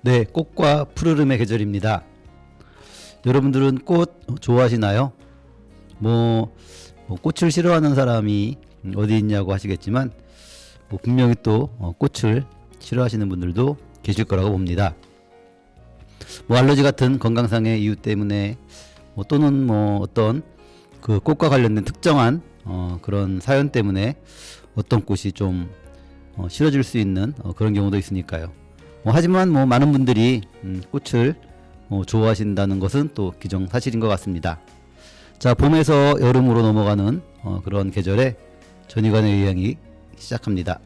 네, 꽃과 푸르름의 계절입니다. 여러분들은 꽃 좋아하시나요? 꽃을 싫어하는 사람이 어디 있냐고 하시겠지만 분명히 또 꽃을 싫어하시는 분들도 계실 거라고 봅니다. 알러지 같은 건강상의 이유 때문에 또는 어떤 그 꽃과 관련된 특정한 그런 사연 때문에 어떤 꽃이 좀 싫어질 수 있는 그런 경우도 있으니까요. 하지만 많은 분들이 꽃을 좋아하신다는 것은 또 기정사실인 것 같습니다. 자, 봄에서 여름으로 넘어가는 그런 계절에 전희관의 이야기 시작합니다.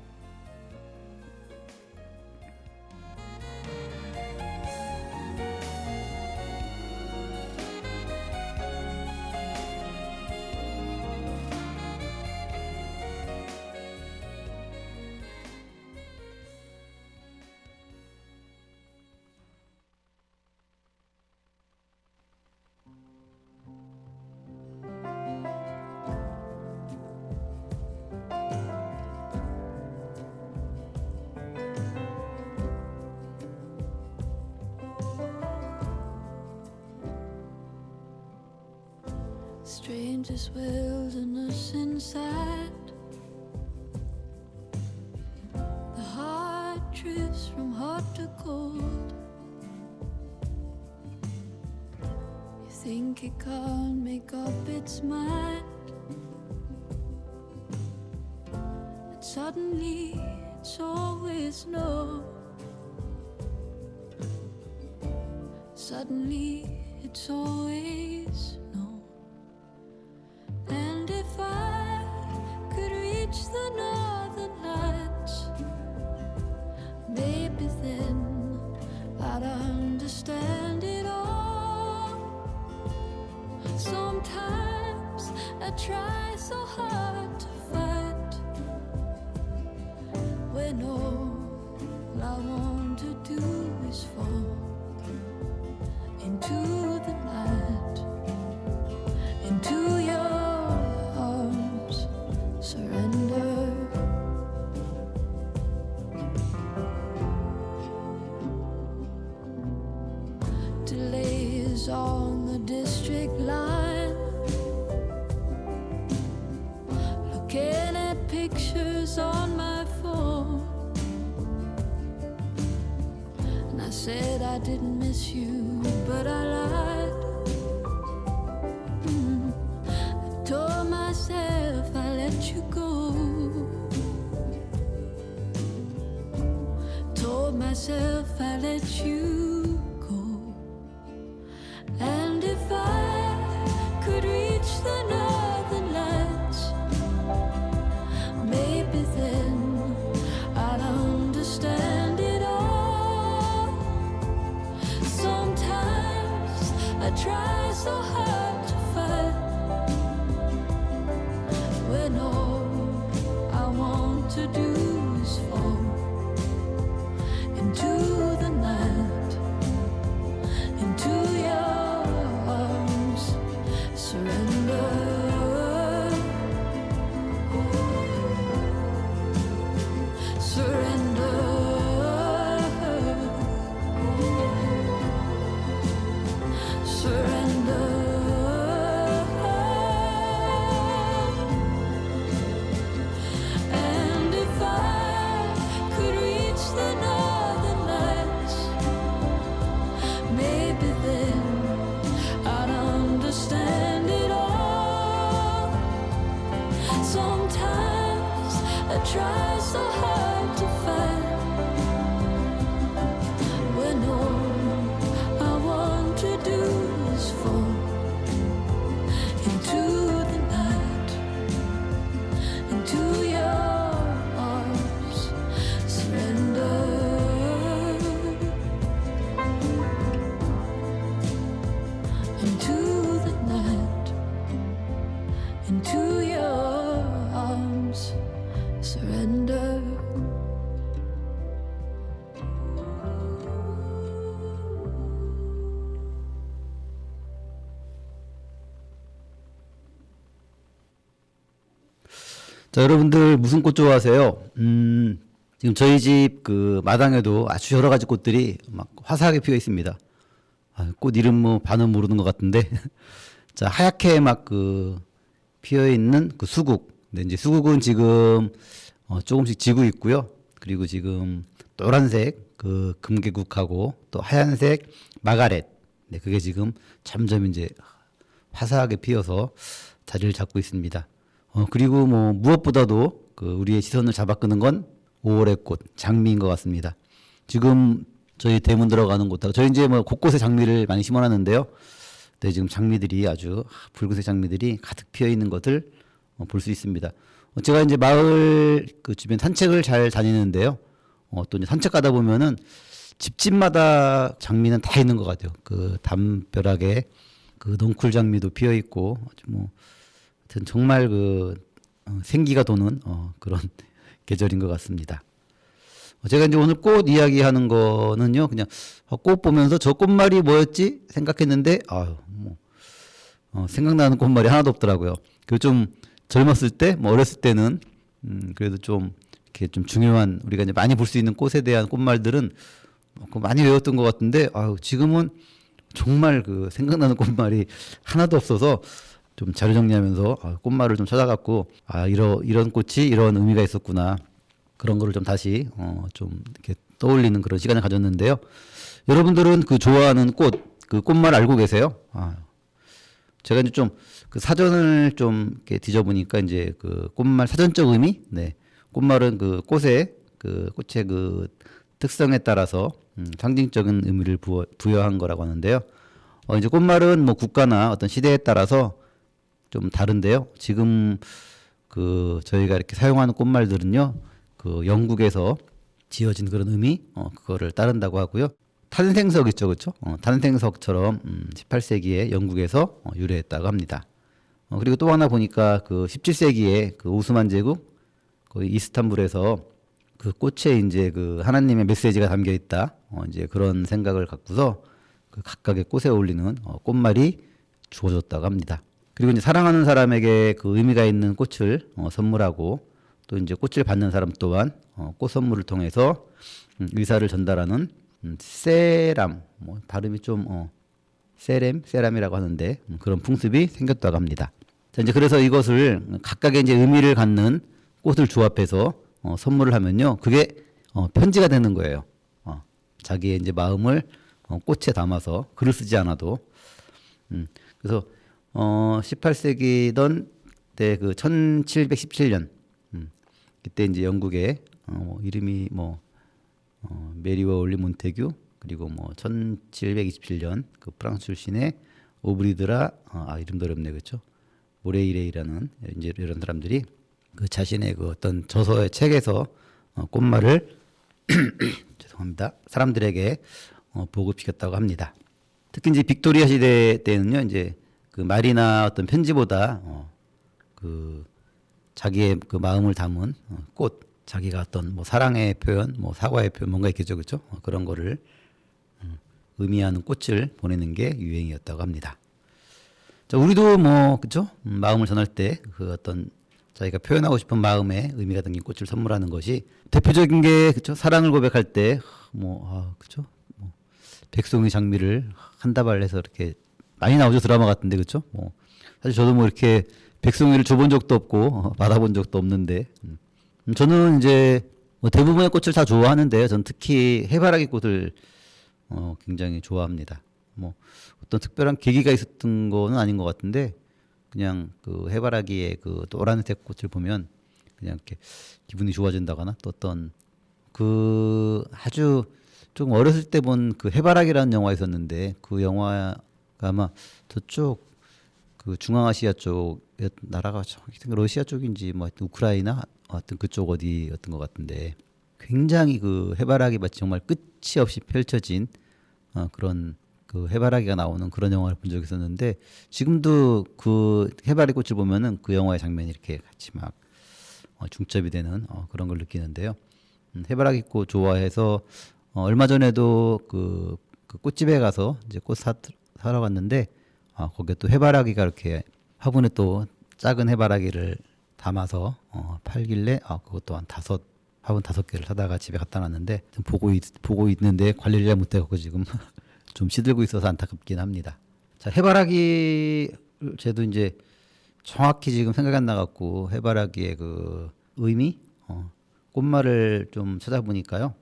Strangest wilderness inside. The heart drifts from hot to cold. You think it can't make up its mind, and suddenly it's always no. Suddenly it's always no. And if I could reach the northern lights, maybe then I'd understand it all. Sometimes I try so hard to fight when all I want to do is fall into the night, into your arms, surrender. Delays on the district line, looking at pictures on my phone, and I said I didn't miss you, but I lied. I told myself I let you go, told myself I let you go. And if I could reach the northern lights, maybe then I'd understand it all. Sometimes I try so hard to fight when all I want to do is fall into the night, into your arms, surrender. Surrender. Surrender. And if I could reach the northern lights, maybe then I'd understand it all. Sometimes I try so hard to fight when all I want to do is fall into the night, into your arms, surrender. Into the night, into your arms, surrender. 자, 여러분들 무슨 꽃 좋아하세요? 지금 저희 집 그 마당에도 아주 여러 가지 꽃들이 막 화사하게 피어 있습니다. 아, 꽃 이름 뭐 반은 모르는 것 같은데 자 하얗게 막 그 피어 있는 그 수국. 근데 이제 수국은 지금 조금씩 지고 있고요. 그리고 지금 노란색 그 금계국하고 또 하얀색 마가렛. 네, 그게 지금 점점 이제 화사하게 피어서 자리를 잡고 있습니다. 그리고 뭐 무엇보다도 그 우리의 시선을 잡아 끄는 건 5월의 꽃, 장미인 것 같습니다. 지금 저희 대문 들어가는 곳하고 저희 이제 뭐 곳곳에 장미를 많이 심어놨는데요. 네, 지금 장미들이 아주 붉은색 장미들이 가득 피어 있는 것을 볼 수 있습니다. 제가 이제 마을 그 주변 산책을 잘 다니는데요. 또 이제 산책 가다 보면은 집집마다 장미는 다 있는 것 같아요. 그 담벼락에 그 넝쿨 장미도 피어 있고 뭐 하여튼 정말 그 생기가 도는 그런 계절인 것 같습니다. 제가 이제 오늘 꽃 이야기하는 거는요, 그냥 꽃 보면서 저 꽃말이 뭐였지 생각했는데, 아유, 뭐 생각나는 꽃말이 하나도 없더라고요. 그 좀 젊었을 때, 뭐 어렸을 때는 그래도 좀 이렇게 좀 중요한 우리가 이제 많이 볼 수 있는 꽃에 대한 꽃말들은 많이 외웠던 것 같은데, 아유, 지금은 정말 그 생각나는 꽃말이 하나도 없어서 좀 자료 정리하면서 꽃말을 좀 찾아갖고 이런 꽃이 이런 의미가 있었구나 그런 거를 좀 다시 좀 이렇게 떠올리는 그런 시간을 가졌는데요. 여러분들은 그 좋아하는 그 꽃말 알고 계세요? 제가 이제 좀 그 사전을 좀 이렇게 뒤져보니까 이제 그 꽃말 사전적 의미, 네, 꽃말은 그 꽃의 그 특성에 따라서 상징적인 의미를 부여한 거라고 하는데요. 이제 꽃말은 뭐 국가나 어떤 시대에 따라서 좀 다른데요. 지금 그 저희가 이렇게 사용하는 꽃말들은요, 그 영국에서 지어진 그런 의미, 그거를 따른다고 하고요. 탄생석 있죠, 그렇죠? 탄생석처럼 18세기에 영국에서 유래했다고 합니다. 그리고 또 하나 보니까 그 17세기에 그 오스만 제국 거의 이스탄불에서 그 꽃에 이제 그 하나님의 메시지가 담겨 있다. 이제 그런 생각을 갖고서 그 각각의 꽃에 어울리는 꽃말이 주어졌다고 합니다. 그리고 이제 사랑하는 사람에게 그 의미가 있는 꽃을 선물하고 또 이제 꽃을 받는 사람 또한 꽃 선물을 통해서 의사를 전달하는 세람, 뭐 발음이 좀 세람이라고 하는데 그런 풍습이 생겼다고 합니다. 자, 이제 그래서 이것을 각각의 이제 의미를 갖는 꽃을 조합해서 선물을 하면요, 그게 편지가 되는 거예요. 자기의 이제 마음을 꽃에 담아서 글을 쓰지 않아도. 그래서 18세기던 때 그 1717년 그때 이제 영국의 이름이 메리 워홀리 몬테규, 그리고 1727년 그 프랑스 출신의 오브리드라 이름도 어렵네, 그렇죠? 모레이레이라는 이제 이런 사람들이 그 자신의 그 어떤 저서의 책에서 꽃말을 죄송합니다, 사람들에게 보급시켰다고 합니다. 특히 이제 빅토리아 시대 때는요, 이제 그 말이나 어떤 편지보다 그 자기의 그 마음을 담은 꽃, 자기가 어떤 사랑의 표현, 사과의 표현, 뭔가 있겠죠, 그렇죠? 그런 거를 의미하는 꽃을 보내는 게 유행이었다고 합니다. 자, 우리도 그렇죠? 마음을 전할 때 그 어떤 자기가 표현하고 싶은 마음의 의미가 담긴 꽃을 선물하는 것이 대표적인 게 그렇죠? 사랑을 고백할 때 그렇죠? 백송이 장미를 한 다발 해서 이렇게 많이 나오죠, 드라마 같은데, 그렇죠? 사실 저도 이렇게 백송이를 줘본 적도 없고 받아본 적도 없는데 저는 이제 대부분의 꽃을 다 좋아하는데요. 전 특히 해바라기 꽃을 굉장히 좋아합니다. 어떤 특별한 계기가 있었던 거는 아닌 것 같은데 그냥 그 해바라기의 그 노란색 꽃을 보면 그냥 이렇게 기분이 좋아진다거나 또 어떤 그 아주 좀 어렸을 때 본 그 해바라기라는 영화 있었는데 그 영화가 아마 저쪽 그 중앙아시아 쪽 나라가 러시아 쪽인지 하여튼 우크라이나 하여튼 그쪽 어디였던 것 같은데 굉장히 그 해바라기 마치 정말 끝이 없이 펼쳐진 그런 그 해바라기가 나오는 그런 영화를 본 적이 있었는데 지금도 그 해바라기 꽃을 보면은 그 영화의 장면이 이렇게 같이 막 중첩이 되는 그런 걸 느끼는데요. 해바라기 꽃 좋아해서 얼마 전에도 그 꽃집에 가서 이제 꽃 사러 갔는데 거기에 또 해바라기가 이렇게 화분에 또 작은 해바라기를 담아서 팔길래 그것 또한 5 화분 5개를 사다가 집에 갖다 놨는데 좀 보고 있는데 관리를 잘 못해갖고 지금 좀 시들고 있어서 안타깝긴 합니다. 자, 해바라기 제도 이제 정확히 지금 생각이 안 나갖고 해바라기의 그 의미, 꽃말을 좀 찾아보니까요.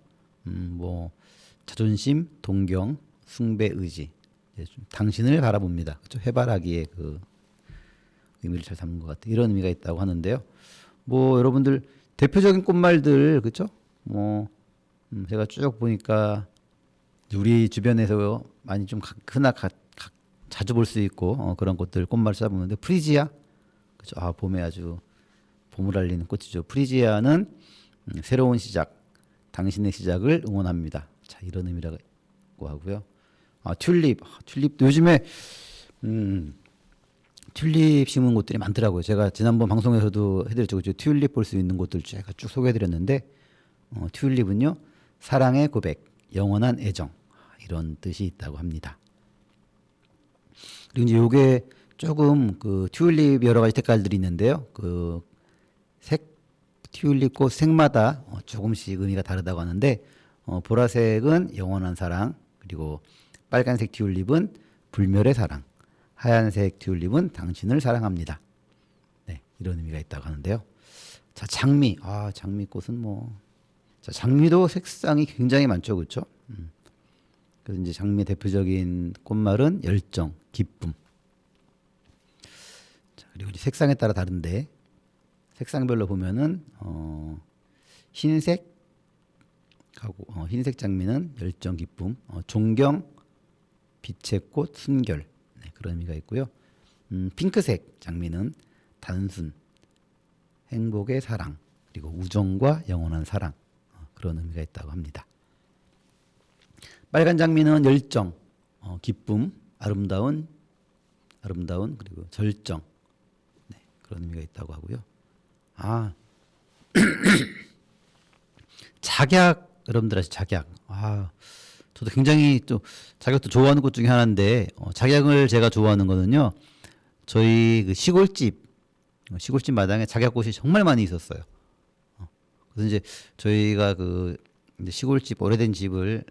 뭐 자존심, 동경, 숭배, 의지. 이제 좀 당신을 바라봅니다. 그렇죠? 해바라기의 그 의미를 잘 담은 것 같아요. 이런 의미가 있다고 하는데요. 뭐 여러분들 대표적인 꽃말들 그렇죠? 뭐 제가 쭉 보니까 우리 주변에서 많이 좀 자주 볼 수 있고 그런 꽃들 꽃말 찾아보는데 프리지아 그렇죠? 아 봄에 아주 봄을 알리는 꽃이죠. 프리지아는 새로운 시작, 당신의 시작을 응원합니다. 자 이런 의미라고 하고요. 아 튤립도 요즘에 튤립 심은 곳들이 많더라고요. 제가 지난번 방송에서도 해드렸죠. 그죠? 튤립 볼 수 있는 곳들 제가 쭉 소개해드렸는데 튤립은요 사랑의 고백, 영원한 애정 이런 뜻이 있다고 합니다. 그리고 이제 요게 조금 그 튤립 여러 가지 색깔들이 있는데요. 그 튤립 꽃 색마다 조금씩 의미가 다르다고 하는데 보라색은 영원한 사랑, 그리고 빨간색 튤립은 불멸의 사랑, 하얀색 튤립은 당신을 사랑합니다. 네, 이런 의미가 있다고 하는데요. 자, 장미. 아, 장미꽃은 뭐 자, 장미도 색상이 굉장히 많죠. 그렇죠? 그래서 이제 장미 대표적인 꽃말은 열정, 기쁨. 자, 그리고 이제 색상에 따라 다른데 색상별로 보면은 흰색하고 흰색 장미는 열정, 기쁨, 존경, 빛의 꽃, 순결 네, 그런 의미가 있고요. 핑크색 장미는 단순, 행복의 사랑, 그리고 우정과 영원한 사랑 그런 의미가 있다고 합니다. 빨간 장미는 열정, 기쁨, 아름다운 그리고 절정 네, 그런 의미가 있다고 하고요. 아 작약 여러분들 아시죠? 작약. 아 저도 굉장히 또 작약도 좋아하는 곳 중에 하나인데 작약을 제가 좋아하는 거는요. 저희 그 시골집 마당에 작약꽃이 정말 많이 있었어요. 그래서 이제 저희가 그 이제 시골집 오래된 집을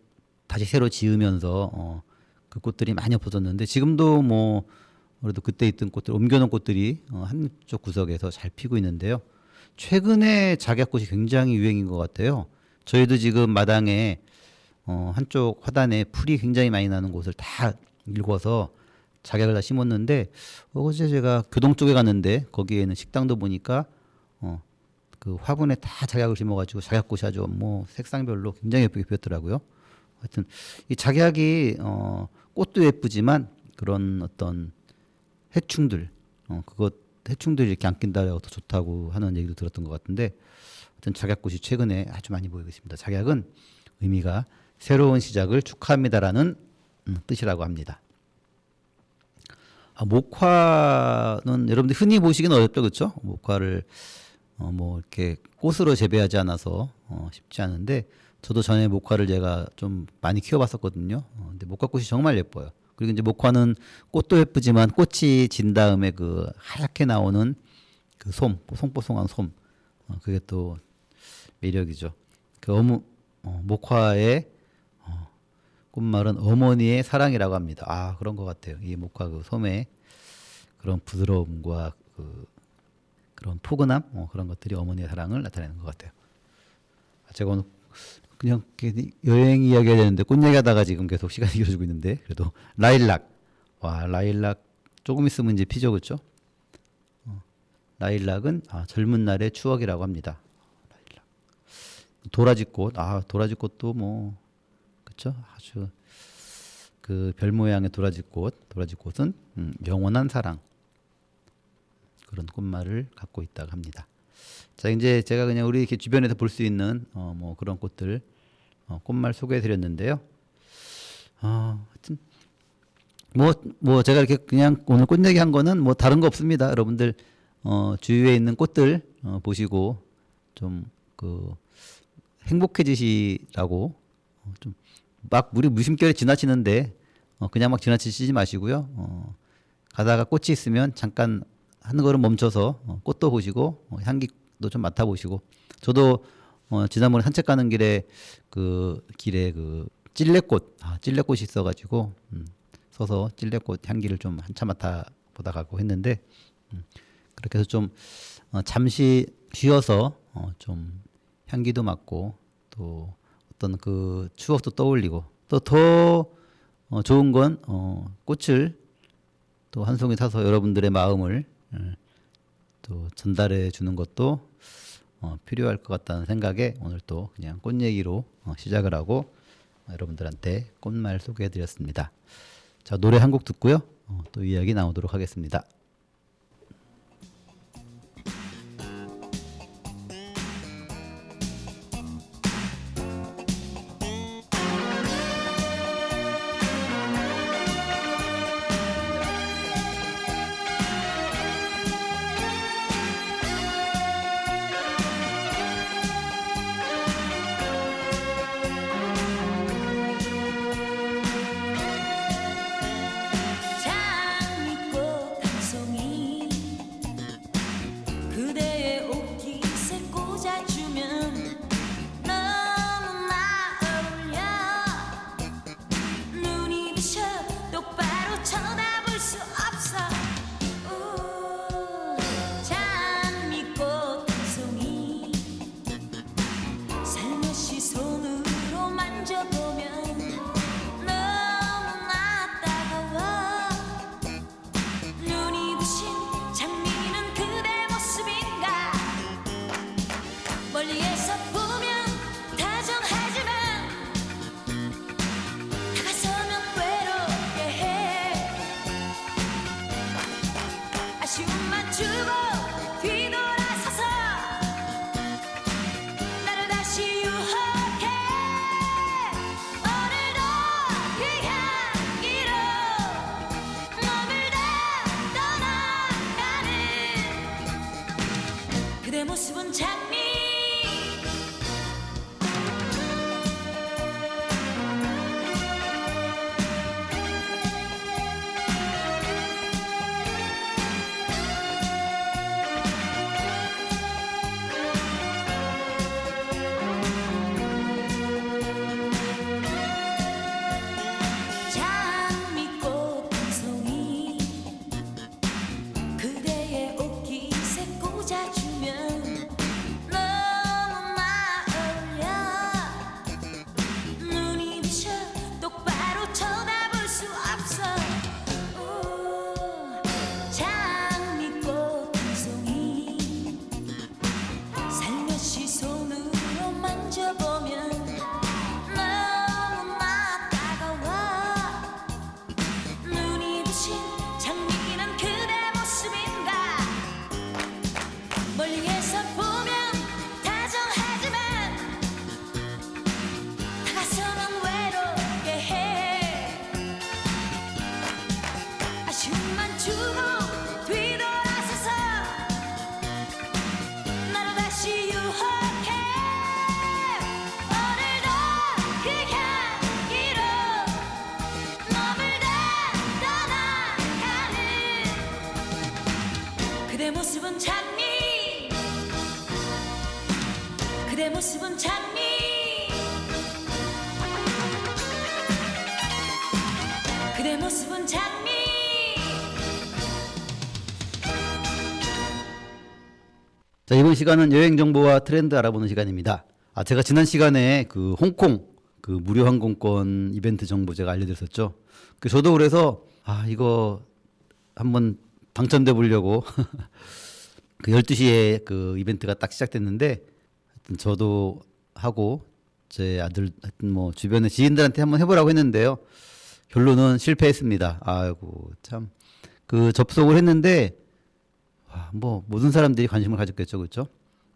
다시 새로 지으면서 그 꽃들이 많이 없어졌는데 지금도 뭐 그래도 그때 있던 꽃들 옮겨놓은 꽃들이 한쪽 구석에서 잘 피고 있는데요. 최근에 작약꽃이 굉장히 유행인 것 같아요. 저희도 지금 마당에 한쪽 화단에 풀이 굉장히 많이 나는 곳을 다 일궈서 작약을 다 심었는데 어제 제가 교동 쪽에 갔는데 거기에는 식당도 보니까 그 화분에 다 작약을 심어가지고 작약꽃이 아주 뭐 색상별로 굉장히 예쁘게 피었더라고요. 하여튼 이 작약이 꽃도 예쁘지만 그런 어떤 해충들 해충들이 이렇게 안 낀다고 더 좋다고 하는 얘기도 들었던 것 같은데 하여튼 작약꽃이 최근에 아주 많이 보이고 있습니다. 작약은 의미가 새로운 시작을 축하합니다라는 뜻이라고 합니다. 목화는 여러분들 흔히 보시기는 어렵죠, 그렇죠? 목화를 뭐 이렇게 꽃으로 재배하지 않아서 쉽지 않은데 저도 전에 목화를 제가 좀 많이 키워봤었거든요. 근데 목화꽃이 정말 예뻐요. 그리고 이제 목화는 꽃도 예쁘지만 꽃이 진 다음에 그 하얗게 나오는 그 뽀송뽀송한 솜, 그게 또 매력이죠. 그 목화의 꽃말은 어머니의 사랑이라고 합니다. 아 그런 것 같아요. 이 목화 그 솜의 그런 부드러움과 그런 포근함 그런 것들이 어머니의 사랑을 나타내는 것 같아요. 제가 오늘 그냥 여행 이야기 해야 되는데 꽃 얘기하다가 지금 계속 시간이 길어지고 있는데 그래도 라일락 라일락 조금 있으면 이제 피죠, 그렇죠? 라일락은 젊은 날의 추억이라고 합니다. 라일락. 도라지꽃 도라지꽃도 뭐 그렇죠? 아주 그 별 모양의 도라지꽃은 영원한 사랑 그런 꽃말을 갖고 있다고 합니다. 자 이제 제가 그냥 우리 이렇게 주변에서 볼 수 있는 뭐 그런 꽃들 꽃말 소개해드렸는데요. 하여튼 뭐 제가 이렇게 그냥 오늘 꽃 얘기한 거는 뭐 다른 거 없습니다. 여러분들 주위에 있는 꽃들 보시고 좀 그 행복해지시라고 좀 막 우리 무심결에 지나치는데 그냥 막 지나치시지 마시고요. 가다가 꽃이 있으면 잠깐 한 걸음 멈춰서 꽃도 보시고 향기도 좀 맡아보시고 저도 지난번에 산책 가는 길에 그 찔레꽃이 있어가지고 서서 찔레꽃 향기를 좀 한참 맡아 보다 가고 했는데 그렇게 해서 좀 잠시 쉬어서 좀 향기도 맡고 또 어떤 그 추억도 떠올리고 또 더 좋은 건 꽃을 또 한 송이 사서 여러분들의 마음을 또 전달해 주는 것도 필요할 것 같다는 생각에 오늘 또 그냥 꽃 얘기로 시작을 하고 여러분들한테 꽃말 소개해 드렸습니다. 자, 노래 한 곡 듣고요. 또 이야기 나오도록 하겠습니다. 장미꽃 한 송이 그대의 옷깃에 꽂아주면 너무나 어울려 눈이 부셔 똑바로 쳐다볼 수 없어 장미꽃 한 송이 살며시 손으로 만져보면 너무나 따가워 눈이 부신 장미는 그대 모습인가 멀리에서 보면 다정하지만 다가서면 외롭게 해 아쉬움만 주고 뒤돌아서서 나를 다시 유혹해 오늘도 그 향기로 머물다 떠나가는 그대 모습은 장미 장미꽃 한 송이 그대의 옷깃에 꽂아주면 너무나 어울려 눈이 부셔 똑바로 쳐다볼 수 없어 장미꽃 한 송이 살며시 손으로 만져보면 너무나 따가워 눈이 부신 장미는 그대 모습인가 멀리에서 보면 다정하지만 다가서면 외롭게 해 아쉬움만 주고 뒤돌아서서 나를 다시 유혹해 오늘도 그 향기로 머물다 떠나가는 그대 모습은 장미 그대 모습은 장미 그대 모습은 장미 자, 이번 시간은 여행 정보와 트렌드 알아보는 시간입니다. 제가 지난 시간에 그 홍콩 그 무료 항공권 이벤트 정보 제가 알려드렸었죠. 저도 그래서 이거 한번 당첨돼 보려고 그 12시에 그 이벤트가 딱 시작됐는데 하여튼 저도 하고 제 아들 하여튼 뭐 주변의 지인들한테 한번 해보라고 했는데요. 결론은 실패했습니다. 아이고 참 그 접속을 했는데 뭐 모든 사람들이 관심을 가졌겠죠, 그렇죠?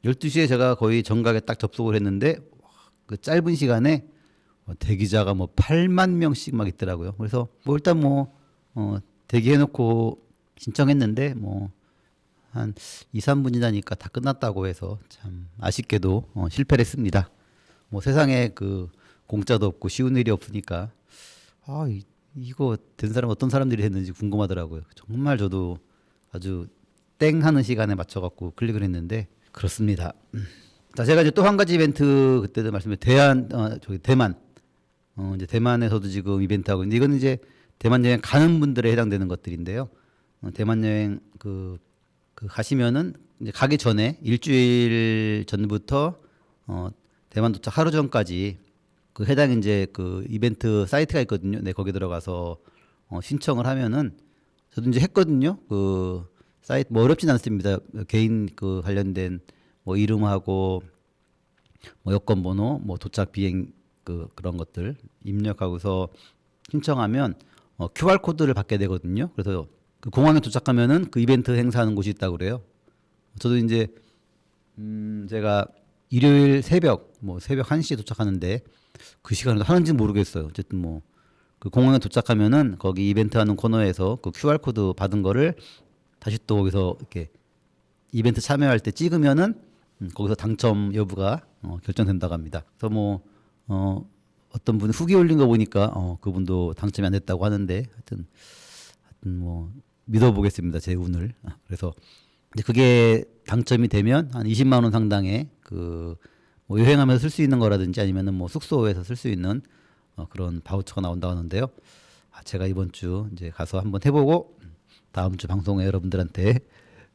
12시에 제가 거의 정각에 딱 접속을 했는데 그 짧은 시간에 대기자가 뭐 8만 명씩 막 있더라고요. 그래서 뭐 일단 뭐 대기해놓고 신청했는데 뭐 한 2, 3분 지나니까 다 끝났다고 해서 참 아쉽게도 실패를 했습니다. 뭐 세상에 그 공짜도 없고 쉬운 일이 없으니까 이거 된 사람 어떤 사람들이 했는지 궁금하더라고요. 정말 저도 아주 땡 하는 시간에 맞춰갖고 클릭을 했는데 그렇습니다. 자, 제가 이제 또 한 가지 이벤트 그때도 말씀드린 저기 대만 이제 대만에서도 지금 이벤트 하고 있는데 이거는 이제 대만 여행 가는 분들에 해당되는 것들인데요. 대만 여행 그 가시면은 이제 가기 전에 일주일 전부터 대만 도착 하루 전까지 그 해당 이제 그 이벤트 사이트가 있거든요. 네, 거기 들어가서 신청을 하면은 저도 이제 했거든요. 그 사이트 뭐 어렵진 않습니다. 개인 그 관련된 뭐 이름하고 뭐 여권 번호, 뭐 도착 비행 그런 것들 입력하고서 신청하면 QR 코드를 받게 되거든요. 그래서 그 공항에 도착하면은 그 이벤트 행사하는 곳이 있다고 그래요. 저도 이제 제가 일요일 새벽 새벽 1시에 도착하는데 그 시간에도 하는지 모르겠어요. 어쨌든 뭐 그 공항에 도착하면은 거기 이벤트 하는 코너에서 그 QR 코드 받은 거를 다시 또 거기서 이렇게 이벤트 참여할 때 찍으면은 거기서 당첨 여부가 결정된다고 합니다. 그래서 뭐 어떤 분이 후기 올린 거 보니까 그분도 당첨이 안 됐다고 하는데 하여튼 뭐 믿어보겠습니다. 제 운을. 그래서 이제 그게 당첨이 되면 한 20만 원 상당의 뭐 여행하면서 쓸 수 있는 거라든지 아니면은 뭐 숙소에서 쓸 수 있는 그런 바우처가 나온다고 하는데요. 제가 이번 주 이제 가서 한번 해보고 다음 주 방송에 여러분들한테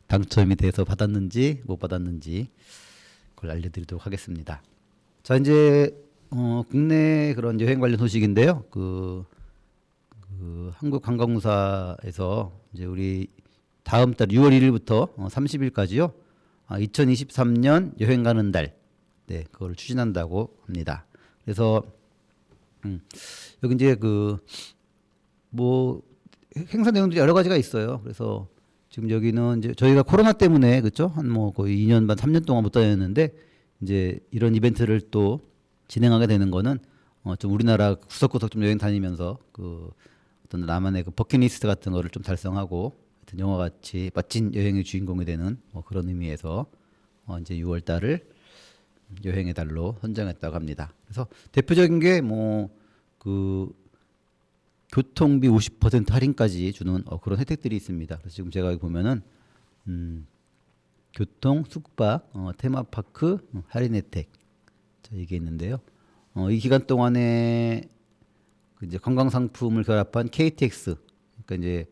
당첨이 돼서 받았는지 못 받았는지 그걸 알려드리도록 하겠습니다. 자, 이제 국내 그런 여행 관련 소식인데요. 그 한국관광공사에서 이제 우리 다음 달 6월 1일부터 30일까지요. 2023년 여행 가는 달, 네, 그걸 추진한다고 합니다. 그래서 여기 이제 뭐 행사 내용들이 여러 가지가 있어요. 그래서 지금 여기는 이제 저희가 코로나 때문에 그렇죠? 한 뭐 거의 2년 반 3년 동안 못 다녔는데 이제 이런 이벤트를 또 진행하게 되는 거는 좀 우리나라 구석구석 좀 여행 다니면서 어떤 나만의 그 버킷리스트 같은 거를 좀 달성하고 하여튼 영화 같이 멋진 여행의 주인공이 되는 뭐 그런 의미에서 이제 6월 달을 여행의 달로 선정했다고 합니다. 그래서 대표적인 게 교통비 50% 할인까지 주는 그런 혜택들이 있습니다. 그래서 지금 제가 여기 보면은 교통, 숙박, 테마파크 할인 혜택 이게 있는데요. 이 기간 동안에 이제 관광 상품을 결합한 KTX, 그러니까 이제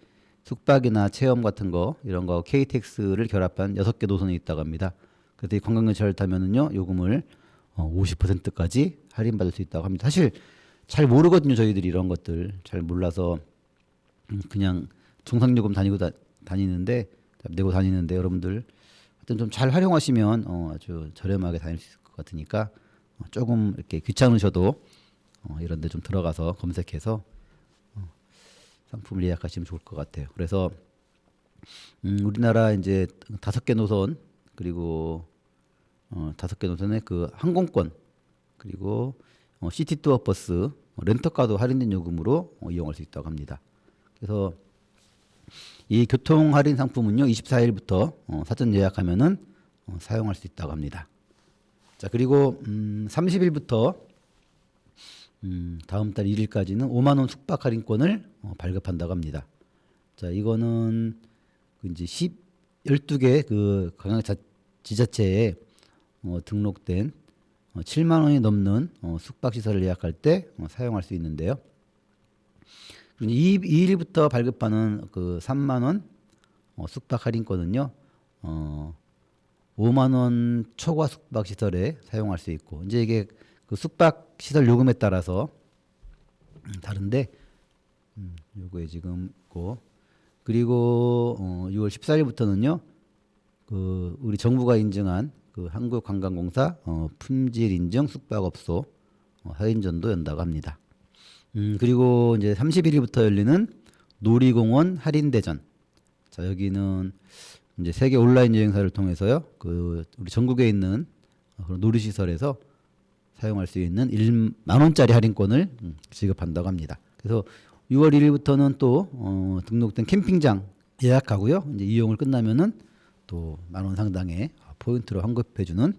숙박이나 체험 같은 거 이런 거 KTX를 결합한 6개 노선이 있다고 합니다. 그래서 이 관광열차를 타면은요 요금을 50%까지 할인받을 수 있다고 합니다. 사실 잘 모르거든요. 저희들이 이런 것들 잘 몰라서 그냥 정상요금 다니는데 내고 다니는데 여러분들 하여튼 좀 잘 활용하시면 아주 저렴하게 다닐 수 있을 것 같으니까 조금 이렇게 귀찮으셔도 이런 데 좀 들어가서 검색해서 상품을 예약하시면 좋을 것 같아요. 그래서 우리나라 이제 5개 노선 그리고 5개 노선의 그 항공권 그리고 시티 투어 버스 렌터카도 할인된 요금으로 이용할 수 있다고 합니다. 그래서 이 교통 할인 상품은요 24일부터 사전 예약하면은 사용할 수 있다고 합니다. 자, 그리고 30일부터 다음 달 1일까지는 5만 원 숙박 할인권을 발급한다고 합니다. 자, 이거는 이제 12개 그 관광 지자체에 등록된 7만 원이 넘는 숙박 시설을 예약할 때 사용할 수 있는데요. 그리고 2일부터 발급하는 그 3만 원 숙박 할인권은요. 5만 원 초과 숙박 시설에 사용할 수 있고 이제 이게 그 숙박 시설 요금에 따라서 다른데 요거에 지금 있고 그리고 6월 14일부터는요. 그 우리 정부가 인증한 그 한국관광공사 품질 인증 숙박업소 할인전도 연다고 합니다. 그리고 이제 31일부터 열리는 놀이공원 할인대전. 자, 여기는 이제 세계 온라인 여행사를 통해서요. 그 우리 전국에 있는 그런 놀이시설에서 사용할 수 있는 1만 원짜리 할인권을 지급한다고 합니다. 그래서 6월 1일부터는 또 등록된 캠핑장 예약하고요. 이제 이용을 끝나면은 또 만 원 상당의 포인트로 환급해주는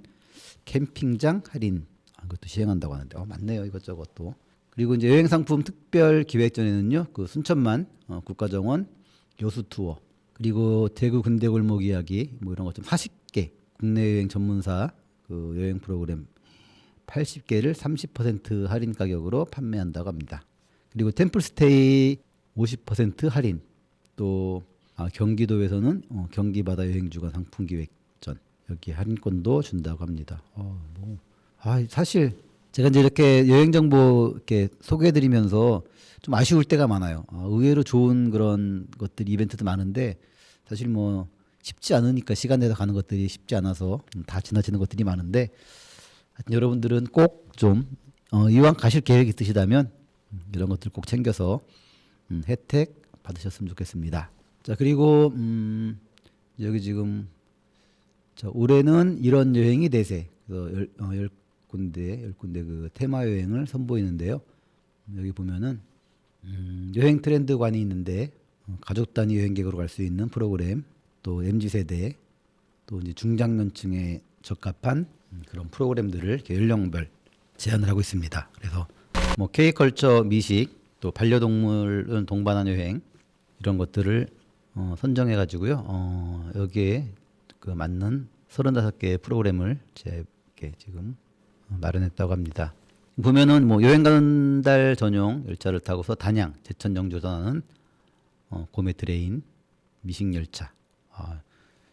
캠핑장 할인 그것도 시행한다고 하는데 맞네요 이것저것 또. 그리고 이제 여행상품 특별 기획전에는요 그 순천만 국가정원 여수 투어 그리고 대구 근대골목 이야기 뭐 이런 것 좀 40개 국내 여행 전문사 그 여행 프로그램 80개를 30% 할인 가격으로 판매한다고 합니다. 그리고 템플스테이 50% 할인, 또 경기도에서는 경기 바다 여행 주간 상품 기획전 여기 할인권도 준다고 합니다. 사실 제가 이제 이렇게 여행 정보 이렇게 소개해드리면서 좀 아쉬울 때가 많아요. 의외로 좋은 그런 것들 이벤트도 많은데 사실 뭐 쉽지 않으니까 시간 내서 가는 것들이 쉽지 않아서 다 지나치는 것들이 많은데 하여튼 여러분들은 꼭 좀 이왕 가실 계획이 있으시다면 이런 것들 꼭 챙겨서 혜택 받으셨으면 좋겠습니다. 자, 그리고 여기 지금 올해는 이런 여행이 대세. 그래서 10군데 그 테마 여행을 선보이는데요. 여기 보면은 여행 트렌드관이 있는데 가족 단위 여행객으로 갈 수 있는 프로그램, 또 MZ세대, 또 이제 중장년층에 적합한 그런 프로그램들을 이렇게 연령별 제안을 하고 있습니다. 그래서 뭐 K컬처 미식, 또 반려동물은 동반한 여행 이런 것들을 선정해 가지고요. 여기에 그 맞는 35개의 프로그램을 이렇게 지금 마련했다고 합니다. 보면은 뭐 여행 가는 달 전용 열차를 타고서 단양, 제천, 영주 떠나는 고메 트레인 미식 열차,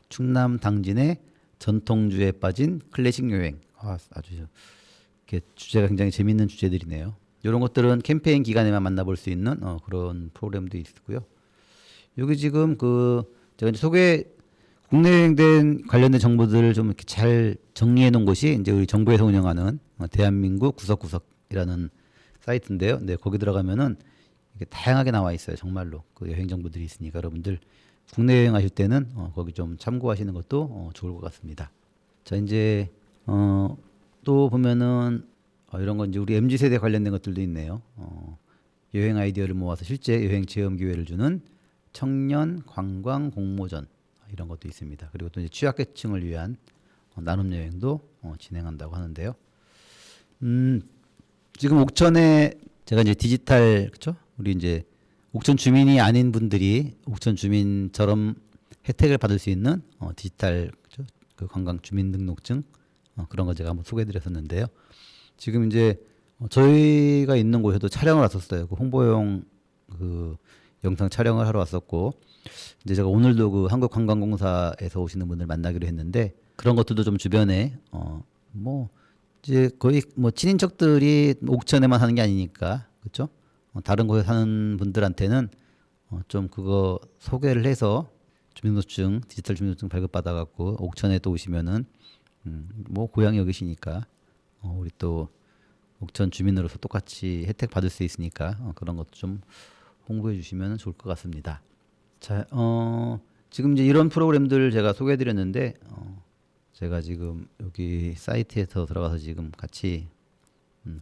충남 당진의 전통주에 빠진 클래식 여행. 아주 이렇게 주제가 굉장히 재밌는 주제들이네요. 이런 것들은 캠페인 기간에만 만나볼 수 있는 그런 프로그램도 있고요. 여기 지금 제가 이제 국내 여행된 관련된 정보들을 좀 이렇게 잘 정리해 놓은 곳이 이제 우리 정부에서 운영하는 대한민국 구석구석이라는 사이트인데요. 네, 거기 들어가면은 이렇게 다양하게 나와 있어요. 정말로 그 여행 정보들이 있으니까 여러분들 국내 여행하실 때는 거기 좀 참고하시는 것도 좋을 것 같습니다. 자, 이제 또 보면은 이런 건 이제 우리 MZ 세대 관련된 것들도 있네요. 여행 아이디어를 모아서 실제 여행 체험 기회를 주는 청년 관광 공모전 이런 것도 있습니다. 그리고 또 이제 취약계층을 위한 나눔 여행도 진행한다고 하는데요. 지금 옥천에 제가 이제 디지털 그렇죠? 우리 이제 옥천 주민이 아닌 분들이 옥천 주민처럼 혜택을 받을 수 있는 디지털 그렇죠? 그 관광 주민등록증 그런 거 제가 한번 소개해드렸었는데요. 지금 이제 저희가 있는 곳에도 촬영을 왔었어요. 그 홍보용 그 영상 촬영을 하러 왔었고, 이제 제가 오늘도 그 한국관광공사에서 오시는 분들 만나기로 했는데 그런 것들도 좀 주변에 뭐 이제 거의 뭐 친인척들이 옥천에만 사는 게 아니니까 그렇죠? 다른 곳에 사는 분들한테는 좀 그거 소개를 해서 주민등록증 디지털 주민등록증 발급받아 갖고 옥천에 또 오시면은 뭐 고향이 여기시니까 우리 또 옥천 주민으로서 똑같이 혜택 받을 수 있으니까 그런 것도 좀 홍보해 주시면 좋을 것 같습니다. 자, 지금 이제 이런 프로그램들 제가 소개해 드렸는데 제가 지금 여기 사이트에서 들어가서 지금 같이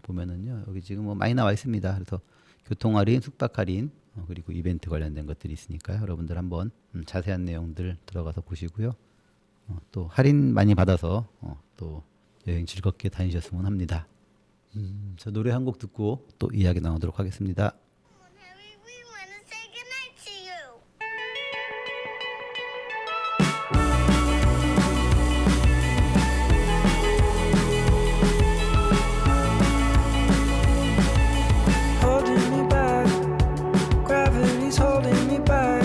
보면은요. 여기 지금 뭐 많이 나와 있습니다. 그래서 교통 할인, 숙박 할인, 그리고 이벤트 관련된 것들이 있으니까요. 여러분들 한번 자세한 내용들 들어가서 보시고요. 또 할인 많이 받아서 또 여행 즐겁게 다니셨으면 합니다. 저 노래 한 곡 듣고 또 이야기 나누도록 하겠습니다. Harry, we want to say goodnight to you. Holding me back, gravity's holding me back.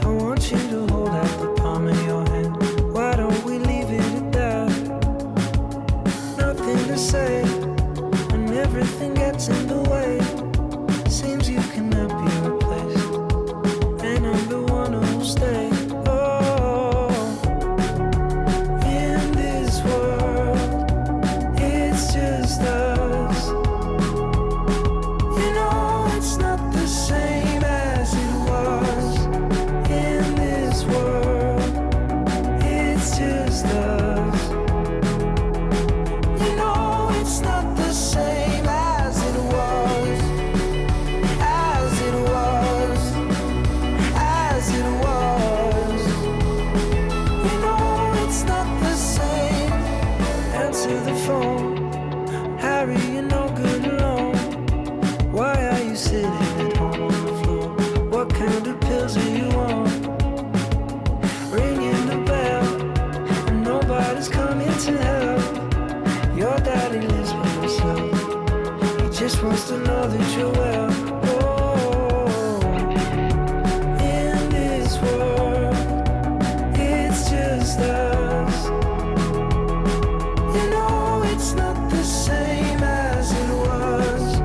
I want you to hold out the palm of your hand. Why don't we leave it at that? Nothing to say when everything gets in the way. you well. Oh, in this world, it's just us. You know it's not the same as it was.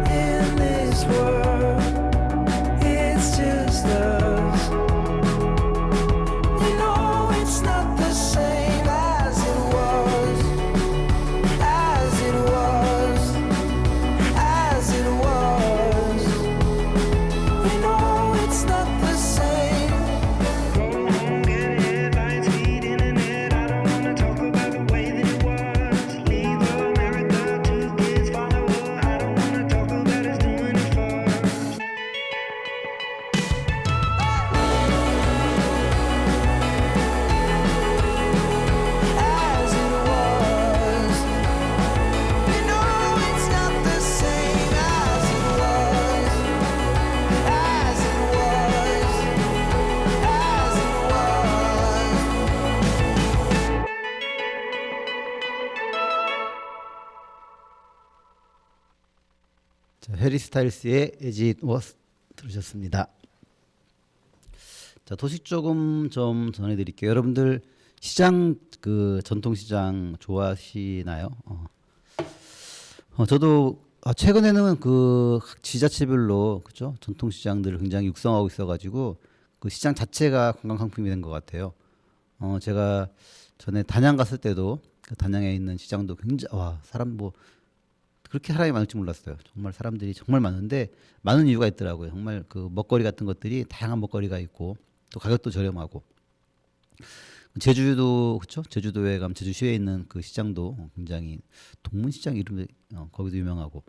In this world, it's just us. You know it's not the same as it was. As it was. As it was. You know it's not the same. Go home, get headlines, feed internet. I don't wanna talk about the way that it was. Leave America, 2 kids follow her. I don't wanna talk about us doing it first. As it was. You know it's not the same as it was. As it was. As it was. 자, 해리 스타일스의 As It Was 들으셨습니다. 자, 소식 조금 좀 전해드릴게요. 여러분들 시장 그 전통 시장 좋아하시나요? 저도 최근에는 그 각 지자체별로 그죠 전통 시장들을 굉장히 육성하고 있어가지고 그 시장 자체가 관광 상품이 된 것 같아요. 제가 전에 단양 갔을 때도 그 단양에 있는 시장도 굉장히 와 사람 뭐 그렇게 사람이 많을 줄 몰랐어요. 정말 사람들이 정말 많은데 많은 이유가 있더라고요. 정말 그 먹거리 같은 것들이 다양한 먹거리가 있고 또 가격도 저렴하고 제주도 그렇죠? 제주도에 가면 제주시에 있는 그 시장도 굉장히 동문시장 이름이 거기도 유명하고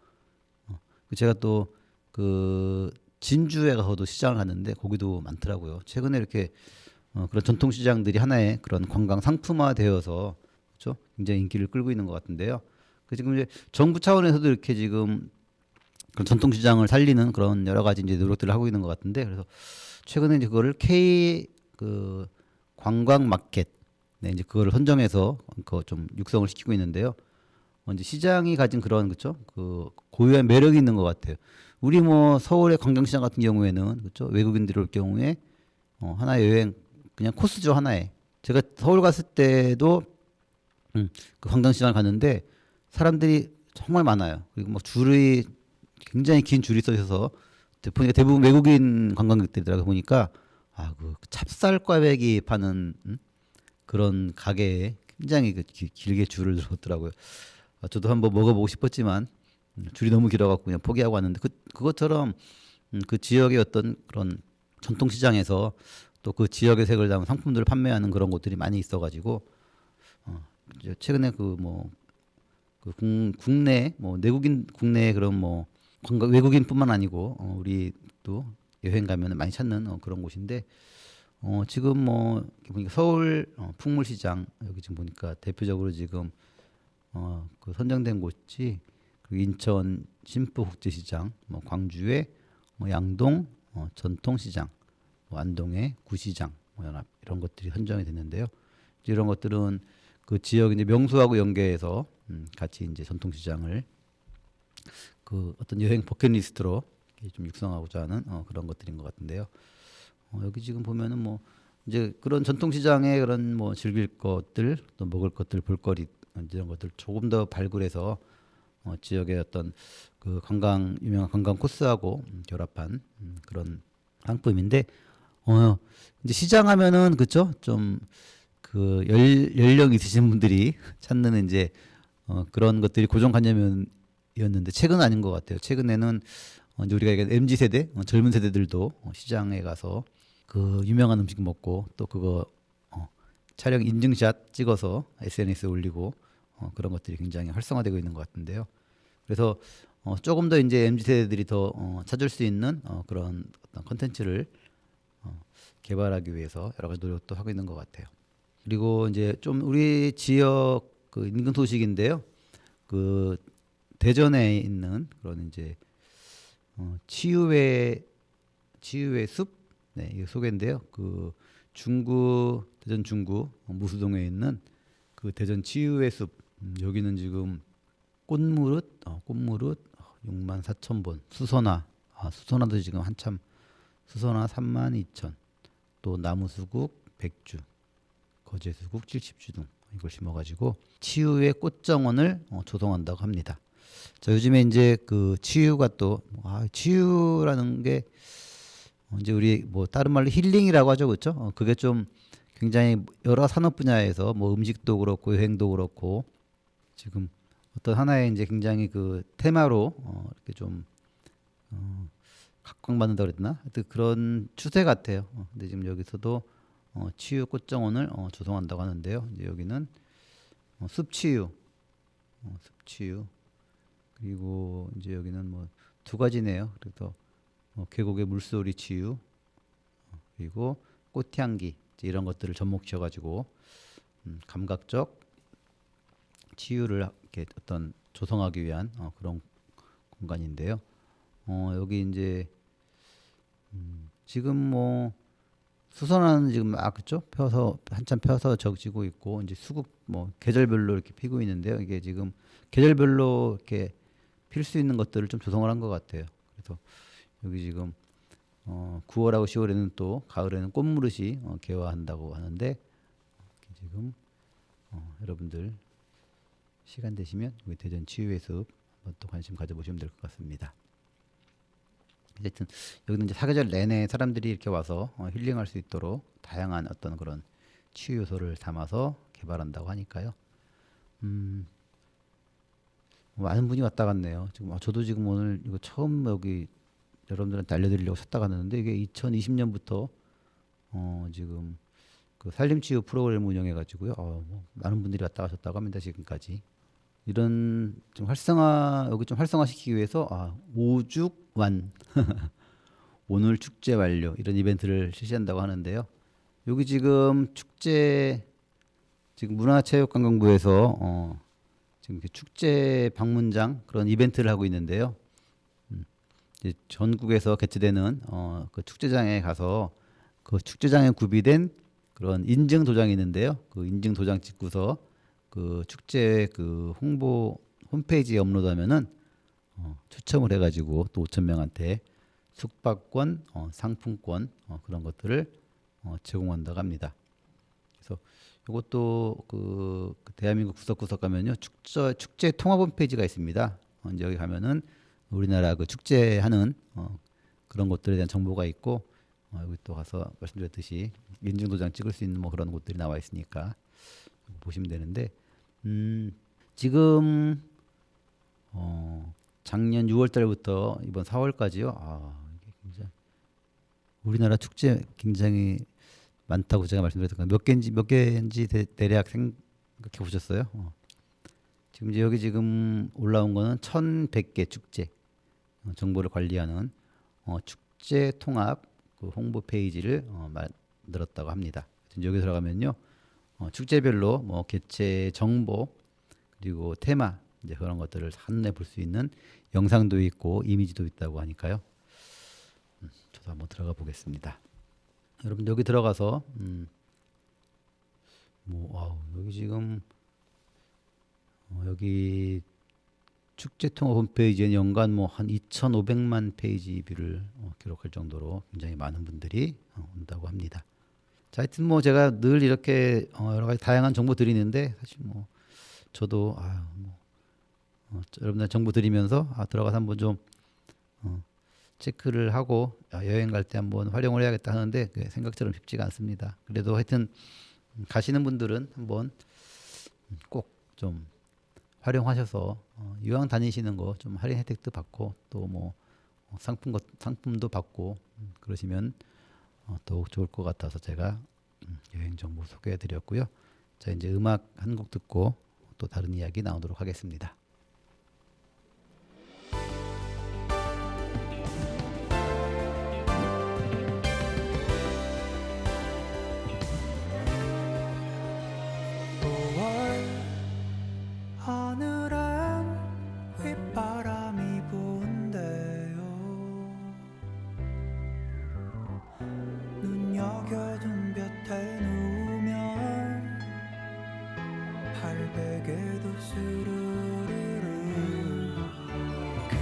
제가 또 그 진주에 가서도 시장을 갔는데 거기도 많더라고요. 최근에 이렇게 그런 전통 시장들이 하나의 그런 관광 상품화되어서 그렇죠? 굉장히 인기를 끌고 있는 것 같은데요. 그 지금 이제 정부 차원에서도 이렇게 지금 그런 전통 시장을 살리는 그런 여러 가지 이제 노력들을 하고 있는 것 같은데 그래서 최근에 이제 그거를 K 그 관광 마켓 네, 이제 그거를 선정해서 그거 좀 육성을 시키고 있는데요. 이제 시장이 가진 그런 그렇죠? 그 고유한 매력이 있는 것 같아요. 우리 뭐 서울의 관광시장 같은 경우에는 그렇죠? 외국인들이 올 경우에 하나의 여행 그냥 코스죠 하나에. 제가 서울 갔을 때도 그 관광시장을 갔는데 사람들이 정말 많아요. 그리고 뭐 줄이 굉장히 긴 줄이 서 있어서 보니까 대부분 외국인 관광객들이더라고 보니까 그 찹쌀 꽈배기 파는 그런 가게에 굉장히 길게 줄을 들었더라고요. 저도 한번 먹어보고 싶었지만 줄이 너무 길어갖고 그냥 포기하고 왔는데 그것처럼 그 지역의 어떤 그런 전통시장에서 또 그 지역의 색을 담은 상품들을 판매하는 그런 곳들이 많이 있어가지고 이제 최근에 국내 뭐 내국인 국내 그런 뭐 관광 외국인뿐만 아니고 우리 또 여행 가면 많이 찾는 그런 곳인데 지금 뭐 보니까 서울 풍물시장 여기 지금 보니까 대표적으로 지금 그 선정된 곳이 그리고 인천 신포국제시장, 뭐 광주의 양동 전통시장, 뭐 안동의 구시장, 뭐 연합 이런 것들이 선정이 됐는데요. 이런 것들은 그 지역 이제 명소하고 연계해서 같이 이제 전통시장을 그 어떤 여행 버킷리스트로 좀 육성하고자 하는 그런 것들인 것 같은데요. 여기 지금 보면은 뭐 이제 그런 전통시장의 그런 뭐 즐길 것들, 또 먹을 것들, 볼거리 이런 것들 조금 더 발굴해서 지역의 어떤 그 유명한 관광 코스하고 결합한 그런 상품인데 이제 시장하면은 그죠? 좀 그 연령 있으신 분들이 찾는 이제 그런 것들이 고정관념이었는데 최근은 아닌 것 같아요. 최근에는 이제 우리가 얘기하는 MZ 세대, 젊은 세대들도 시장에 가서 그 유명한 음식 먹고 또 그거 촬영 인증샷 찍어서 SNS에 올리고 그런 것들이 굉장히 활성화되고 있는 것 같은데요. 그래서 조금 더 이제 MZ 세대들이 더 찾을 수 있는 그런 어떤 컨텐츠를 개발하기 위해서 여러 가지 노력도 하고 있는 것 같아요. 그리고 이제 좀 우리 지역 그 인근 소식인데요. 그 대전에 있는 그런 이제 치유의 숲, 네, 이 소개인데요. 그 대전 중구 무수동에 있는 그 대전 치유의 숲 여기는 지금 꽃무릇 64,000본. 수선화. 수선화도 지금 한참. 수선화 32,000. 또 나무수국 100주. 거제수국 70주 등 이걸 심어가지고 치유의 꽃정원을 조성한다고 합니다. 자, 요즘에 이제 그 치유가 또 치유라는 게 이제 우리 뭐 다른 말로 힐링이라고 하죠, 그렇죠? 그게 좀 굉장히 여러 산업 분야에서 뭐 음식도 그렇고 여행도 그렇고 지금 어떤 하나의 이제 굉장히 그 테마로 이렇게 좀 각광받는다 그랬나? 하여튼 그런 추세 같아요. 근데 지금 여기서도 치유 꽃정원을 조성한다고 하는데요. 이제 여기는 숲치유, 숲치유. 그리고 이제 여기는 뭐 두 가지네요. 그래서 계곡의 물소리 치유, 그리고 꽃향기 이제 이런 것들을 접목시켜가지고 감각적 치유를 이렇게 어떤 조성하기 위한 그런 공간인데요. 여기 이제 지금 뭐 수선화는 지금 막 그죠? 펴서 한참 펴서 적지고 있고 이제 수국 뭐 계절별로 이렇게 피고 있는데요. 이게 지금 계절별로 이렇게 필 수 있는 것들을 좀 조성을 한 것 같아요. 그래서 여기 지금 9월하고 10월에는 또 가을에는 꽃무릇이 개화한다고 하는데 지금 여러분들 시간 되시면 여기 대전 치유의 숲 한번 또 관심 가져보시면 될 것 같습니다. 어쨌든 여기는 이제 사계절 내내 사람들이 이렇게 와서 힐링할 수 있도록 다양한 어떤 그런 치유 요소를 담아서 개발한다고 하니까요. 많은 분이 왔다 갔네요. 지금 저도 지금 오늘 이거 처음 여기 여러분들한테 알려드리려고 샀다 갔는데 이게 2020년부터 지금 그 산림치유 프로그램 운영해가지고요. 뭐 많은 분들이 왔다 가셨다고 합니다. 지금까지 이런 좀 여기 좀 활성화시키기 위해서 오죽완 오늘 축제 완료 이런 이벤트를 실시한다고 하는데요. 여기 지금 축제 지금 문화체육관광부에서 지금 이렇게 축제 방문장 그런 이벤트를 하고 있는데요. 이제 전국에서 개최되는 그 축제장에 가서 그 축제장에 구비된 그런 인증 도장이 있는데요. 그 인증 도장 찍고서 그 축제 그 홍보 홈페이지에 업로드하면은 추첨을 해가지고 또 5,000명한테 숙박권, 상품권 그런 것들을 제공한다고 합니다. 그래서 이것도 그 대한민국 구석구석 가면요 축제 통합 홈페이지가 있습니다. 이제 여기 가면은 우리나라 그 축제하는 그런 것들에 대한 정보가 있고 여기 또 가서 말씀드렸듯이 인증도장 찍을 수 있는 뭐 그런 곳들이 나와 있으니까 보시면 되는데 지금 작년 6월 달부터 이번 4월까지요. 이게 굉장히 우리나라 축제 굉장히 많다고 제가 말씀드렸던 몇 개인지 대략 생각해 보셨어요? 지금 이제 여기 지금 올라온 거는 1,100개 축제 정보를 관리하는 축제 통합 그 홍보 페이지를 만들었다고 합니다. 여기 들어가면요 축제별로 뭐 개최 정보 그리고 테마 이제 그런 것들을 한눈에 볼 수 있는 영상도 있고 이미지도 있다고 하니까요. 저도 한번 들어가 보겠습니다. 여러분 여기 들어가서 여기 지금 여기 축제 통합 홈페이지에 연간 뭐 한 2,500만 페이지 뷰를 기록할 정도로 굉장히 많은 분들이 온다고 합니다. 자, 하여튼 뭐 제가 늘 이렇게 여러 가지 다양한 정보 드리는데 사실 뭐 저도 여러분들 정보 드리면서 들어가서 한번 좀 체크를 하고 여행 갈 때 한번 활용을 해야겠다 하는데 생각처럼 쉽지가 않습니다. 그래도 하여튼 가시는 분들은 한번 꼭 좀 활용하셔서 이왕 다니시는 거 좀 할인 혜택도 받고 또 뭐 상품도 받고 그러시면 더욱 좋을 것 같아서 제가 여행 정보 소개해 드렸고요. 자, 이제 음악 한 곡 듣고 또 다른 이야기 나오도록 하겠습니다. 하늘엔 휘바람이 부는데요 눈여겨둔 볕에 누우면 발베개도 스르르르 그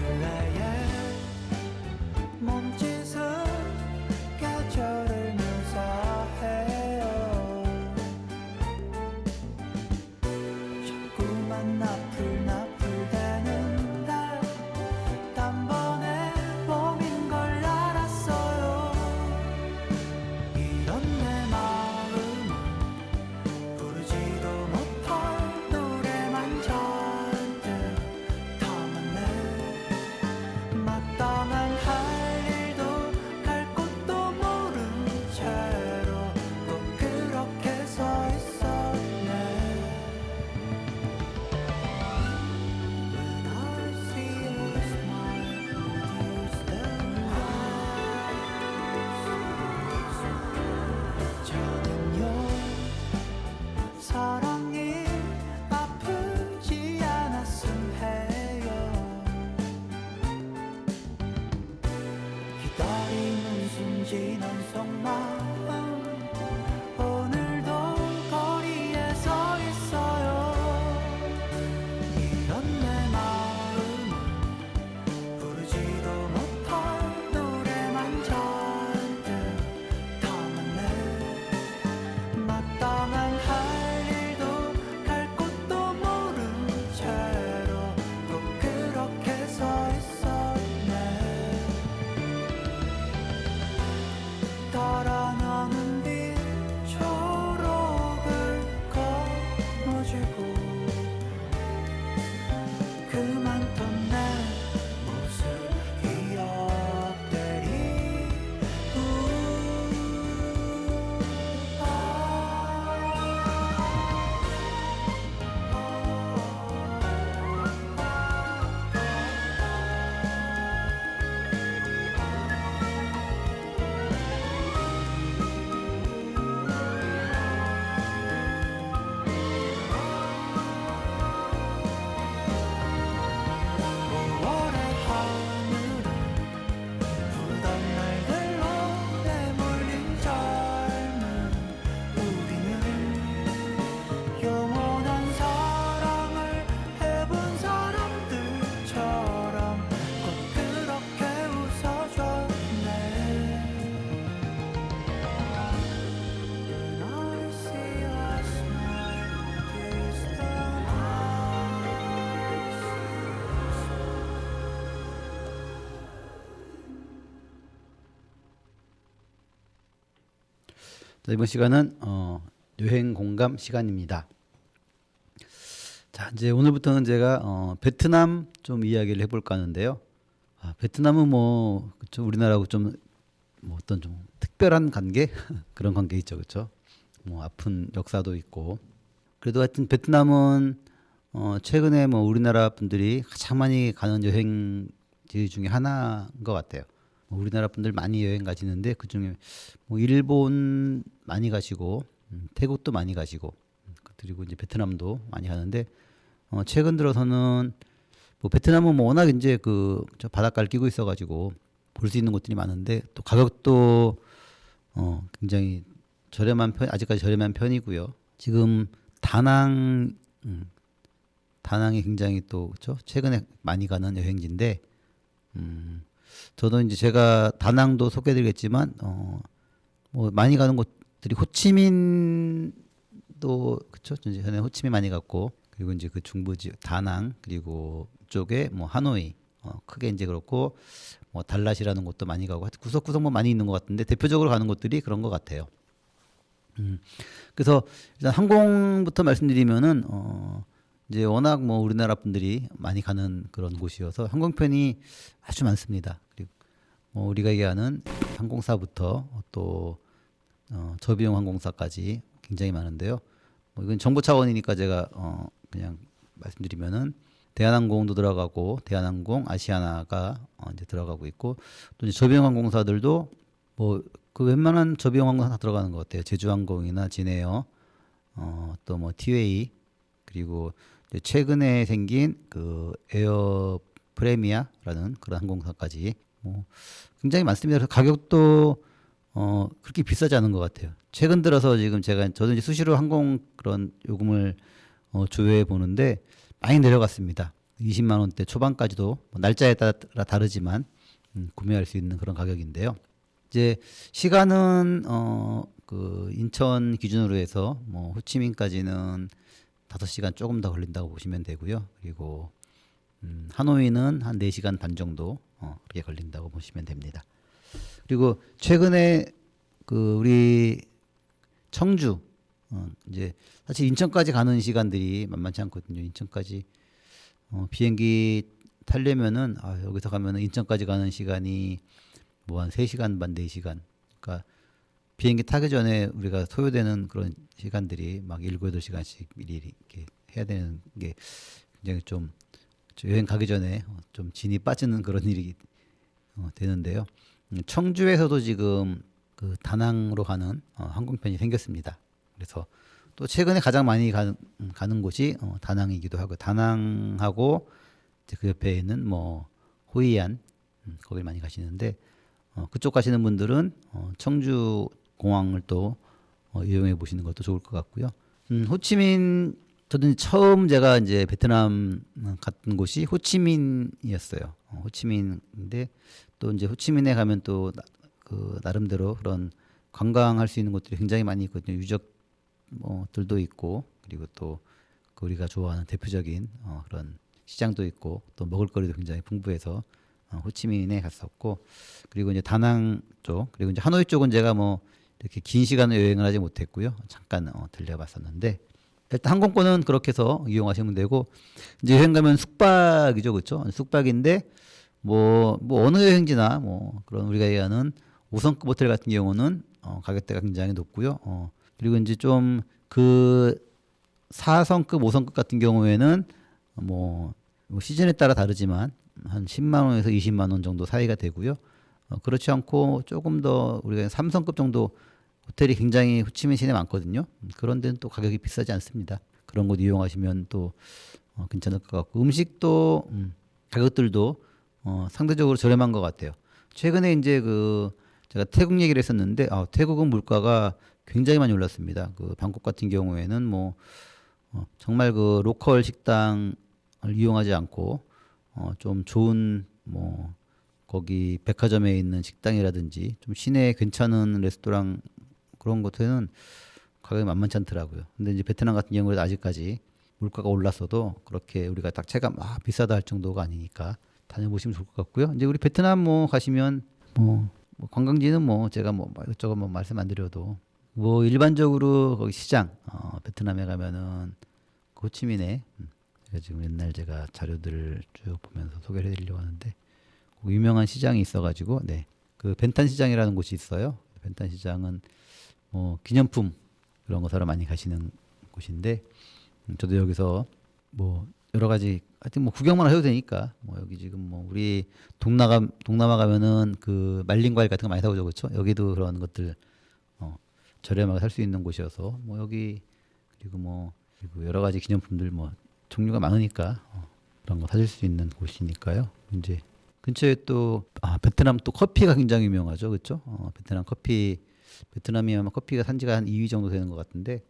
자, 이번 시간은 여행 공감 시간입니다. 자, 이제 오늘부터는 제가 베트남 좀 이야기를 해볼까 하는데요. 베트남은 뭐 그쵸, 우리나라하고 좀 뭐 어떤 좀 특별한 관계 그런 관계 있죠, 그렇죠? 뭐 아픈 역사도 있고 그래도 하여튼 베트남은 최근에 뭐 우리나라 분들이 가장 많이 가는 여행지 중에 하나인 것 같아요. 뭐 우리나라 분들 많이 여행 가시는데 그 중에 뭐 일본 많이 가시고 태국도 많이 가시고 그리고 이제 베트남도 많이 가는데 최근 들어서는 뭐 베트남은 뭐 워낙 이제 저 바닷가를 끼고 있어가지고 볼 수 있는 곳들이 많은데 또 가격도 굉장히 아직까지 저렴한 편이고요. 지금 다낭이 굉장히 또 그렇죠? 최근에 많이 가는 여행지인데 저도 이제 제가 다낭도 소개드리겠지만 뭐 많이 가는 곳들이 호치민도 그렇죠? 전에 호치민 많이 갔고 그리고 이제 그 중부지 다낭 그리고 쪽에 뭐 하노이 크게 이제 그렇고 뭐 달랏이라는 곳도 많이 가고 하여튼 구석구석 뭐 많이 있는 것 같은데 대표적으로 가는 곳들이 그런 것 같아요. 그래서 일단 항공부터 말씀드리면은 이제 워낙 뭐 우리나라 분들이 많이 가는 그런 곳이어서 항공편이 아주 많습니다. 그리고 뭐 우리가 얘기하는 항공사부터 또 저비용 항공사까지 굉장히 많은데요. 뭐 이건 정보 차원이니까 제가 그냥 말씀드리면은 대한항공도 들어가고 대한항공, 아시아나가 이제 들어가고 있고 또 이제 저비용 항공사들도 뭐 그 웬만한 저비용 항공사 다 들어가는 것 같아요. 제주항공이나 진에어, 또 뭐 티웨이 그리고 이제 최근에 생긴 그 에어 프레미아라는 그런 항공사까지 뭐 굉장히 많습니다. 그래서 가격도 그렇게 비싸지 않은 것 같아요. 최근 들어서 지금 저도 이제 수시로 항공 그런 요금을 조회해 보는데 많이 내려갔습니다. 20만 원대 초반까지도 뭐 날짜에 따라 다르지만 구매할 수 있는 그런 가격인데요. 이제 시간은 그 인천 기준으로 해서 뭐 호치민까지는 5시간 조금 더 걸린다고 보시면 되고요. 그리고 하노이는 한 4시간 반 정도 그렇게 걸린다고 보시면 됩니다. 그리고 최근에 그 우리 청주 이제 사실 인천까지 가는 시간들이 만만치 않거든요. 인천까지 비행기 타려면은 여기서 가면은 인천까지 가는 시간이 뭐 한 3시간 반 4시간. 그러니까 비행기 타기 전에 우리가 소요되는 그런 시간들이 막 7, 8시간씩 미리 이렇게 해야 되는 게 굉장히 좀 여행 가기 전에 좀 진이 빠지는 그런 일이 되는데요. 청주에서도 지금 그 다낭으로 가는 항공편이 생겼습니다. 그래서 또 최근에 가장 많이 가는 곳이 다낭이기도 하고 다낭하고 이제 그 옆에 있는 뭐 호이안 거길 많이 가시는데 그쪽 가시는 분들은 청주 공항을 또 이용해 보시는 것도 좋을 것 같고요. 호치민 저도 처음 제가 이제 베트남 갔던 곳이 호치민이었어요. 호치민인데 또 이제 호치민에 가면 또 그 나름대로 그런 관광할 수 있는 곳들이 굉장히 많이 있거든요. 유적들도 있고 그리고 또 그 우리가 좋아하는 대표적인 그런 시장도 있고 또 먹을거리도 굉장히 풍부해서 호치민에 갔었고 그리고 이제 다낭 쪽 그리고 이제 하노이 쪽은 제가 뭐 이렇게 긴 시간을 여행을 하지 못했고요. 잠깐 들려봤었는데 일단 항공권은 그렇게 해서 이용하시면 되고 이제 여행 가면 숙박이죠, 그렇죠? 숙박인데 뭐 어느 여행지나 뭐 그런 우리가 얘기하는 5성급 호텔 같은 경우는 가격대가 굉장히 높고요. 그리고 이제 좀 그 4성급, 5성급 같은 경우에는 뭐 시즌에 따라 다르지만 한 10만 원에서 20만 원 정도 사이가 되고요. 그렇지 않고 조금 더 우리가 3성급 정도 호텔이 굉장히 호치민 시내에 많거든요. 그런 데는 또 가격이 비싸지 않습니다. 그런 곳 이용하시면 또 괜찮을 것 같고 음식도 가격들도 상대적으로 저렴한 것 같아요. 최근에 이제 제가 태국 얘기를 했었는데 태국은 물가가 굉장히 많이 올랐습니다. 그 방콕 같은 경우에는 뭐 정말 그 로컬 식당을 이용하지 않고 좀 좋은 뭐 거기 백화점에 있는 식당이라든지 좀 시내에 괜찮은 레스토랑 그런 곳에는 가격이 만만치 않더라고요. 근데 이제 베트남 같은 경우에도 아직까지 물가가 올랐어도 그렇게 우리가 딱 체감 비싸다 할 정도가 아니니까 다녀보시면 좋을 것 같고요. 이제 우리 베트남 뭐 가시면 뭐 관광지는 뭐 제가 뭐 이것저것 뭐 말씀 안 드려도 뭐 일반적으로 거기 시장 베트남에 가면은 그 호치민에 제가 지금 옛날 제가 자료들을 쭉 보면서 소개를 해드리려고 하는데 그 유명한 시장이 있어가지고 네, 그 벤탄 시장이라는 곳이 있어요. 벤탄 시장은 뭐 기념품 그런 거 사러 많이 가시는 곳인데 저도 여기서 뭐 여러 가지 하여튼 뭐 구경만 해도 되니까 뭐 여기 지금 뭐 우리 동남아 가면은 그 말린 과일 같은 거 많이 사오죠, 그렇죠? 여기도 그런 것들 저렴하게 살 수 있는 곳이어서 뭐 여기 그리고 뭐 그리고 여러 가지 기념품들 뭐 종류가 많으니까 그런 거 사줄 수 있는 곳이니까요. 이제 근처에 또 베트남 또 커피가 굉장히 유명하죠, 그렇죠? 베트남 커피 베트남이 아마 커피가 산지가 한 2위 정도 되는 것 같은데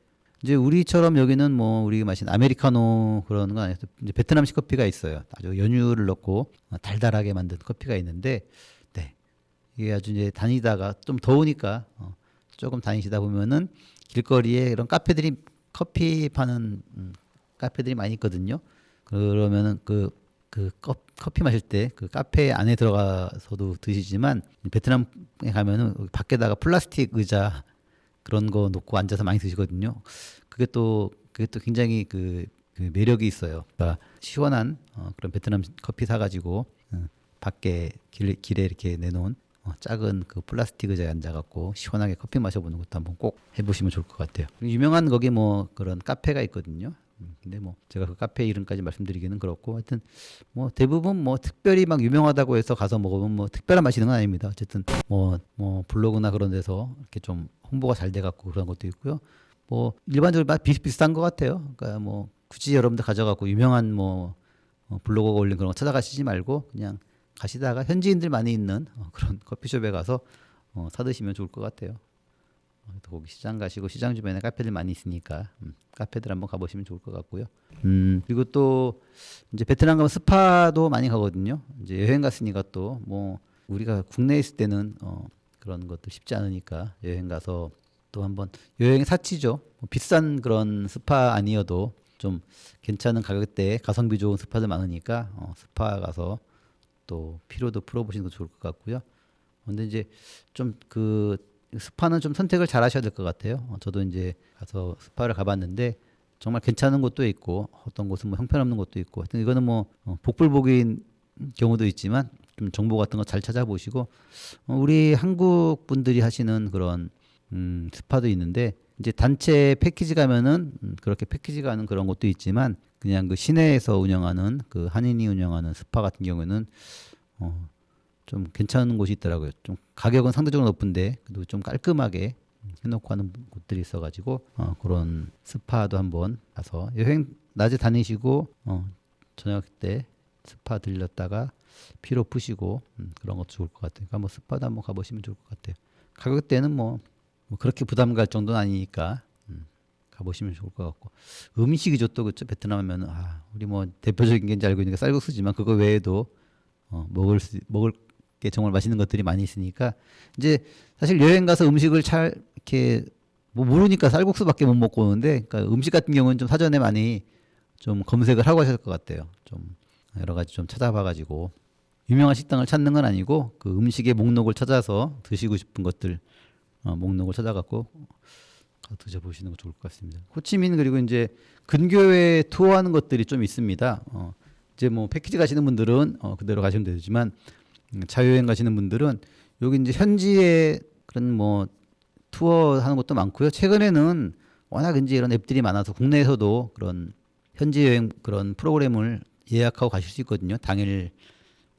이제 우리처럼 여기는 뭐 우리 마신 아메리카노 그런 건 아니어서 이제 베트남식 커피가 있어요. 아주 연유를 넣고 달달하게 만든 커피가 있는데 네 이게 아주 이제 다니다가 좀 더우니까 조금 다니시다 보면은 길거리에 이런 카페들이 커피 파는 카페들이 많이 있거든요. 그러면은 그 커피 마실 때 그 카페 안에 들어가서도 드시지만 베트남에 가면은 밖에다가 플라스틱 의자 그런 거 놓고 앉아서 많이 드시거든요. 그게 또 굉장히 그 매력이 있어요. 그러니까 시원한 그런 베트남 커피 사가지고 밖에 길에 이렇게 내놓은 작은 그 플라스틱 의자에 앉아갖고 시원하게 커피 마셔보는 것도 한번 꼭 해보시면 좋을 것 같아요. 유명한 거기 뭐 그런 카페가 있거든요. 근데 뭐 제가 그 카페 이름까지 말씀드리기는 그렇고 하여튼 뭐 대부분 뭐 특별히 막 유명하다고 해서 가서 먹으면 뭐 특별한 맛이는 건 아닙니다. 어쨌든 뭐 블로그나 그런 데서 이렇게 좀 홍보가 잘 돼갖고 그런 것도 있고요. 뭐 일반적으로 맛 비슷비슷한 것 같아요. 그러니까 뭐 굳이 여러분들 가져갖고 유명한 뭐 블로거가 올린 그런 거 찾아가시지 말고 그냥 가시다가 현지인들 많이 있는 그런 커피숍에 가서 사드시면 좋을 것 같아요. 거기 시장 가시고 시장 주변에 카페들 많이 있으니까 카페들 한번 가보시면 좋을 것 같고요. 그리고 또 이제 베트남 가면 스파도 많이 가거든요. 이제 여행 갔으니까 또 뭐 우리가 국내에 있을 때는 그런 것도 쉽지 않으니까 여행 가서 또 한번 여행 사치죠. 뭐 비싼 그런 스파 아니어도 좀 괜찮은 가격대에 가성비 좋은 스파들 많으니까 스파 가서 또 피로도 풀어보시는 것도 좋을 것 같고요. 근데 이제 좀 그 스파는 좀 선택을 잘 하셔야 될 것 같아요. 저도 이제 가서 스파를 가봤는데 정말 괜찮은 곳도 있고 어떤 곳은 뭐 형편없는 곳도 있고 하여튼 이거는 뭐 복불복인 경우도 있지만 좀 정보 같은 거 잘 찾아보시고 우리 한국 분들이 하시는 그런 스파도 있는데 이제 단체 패키지 가면은 그렇게 패키지 가는 그런 곳도 있지만 그냥 그 시내에서 운영하는 그 한인이 운영하는 스파 같은 경우에는 좀 괜찮은 곳이 있더라고요. 좀 가격은 상대적으로 높은데 그래도 좀 깔끔하게 해놓고 하는 곳들이 있어가지고 그런 스파도 한번 가서 여행 낮에 다니시고 저녁 때 스파 들렸다가 피로 푸시고 그런 것도 좋을 것 같아요. 그러니까 뭐 스파도 한번 가보시면 좋을 것 같아요. 가격대는 뭐 그렇게 부담 갈 정도는 아니니까 가보시면 좋을 것 같고 음식이죠 또 그렇죠. 베트남 하면은 우리 뭐 대표적인 게 알고 있는 게 쌀국수지만 그거 외에도 먹을 게 정말 맛있는 것들이 많이 있으니까 이제 사실 여행 가서 음식을 잘 이렇게 뭐 모르니까 쌀국수밖에 못 먹고 오는데 그러니까 음식 같은 경우는 좀 사전에 많이 좀 검색을 하고 하실 것 같아요. 좀 여러 가지 좀 찾아봐가지고 유명한 식당을 찾는 건 아니고 그 음식의 목록을 찾아서 드시고 싶은 것들 목록을 찾아갖고 드셔보시는 거 좋을 것 같습니다. 호치민 그리고 이제 근교에 투어하는 것들이 좀 있습니다. 이제 뭐 패키지 가시는 분들은 그대로 가시면 되지만 자유여행 가시는 분들은 여기 이제 현지에 그런 뭐 투어 하는 것도 많고요. 최근에는 워낙 이제 이런 앱들이 많아서 국내에서도 그런 현지 여행 그런 프로그램을 예약하고 가실 수 있거든요. 당일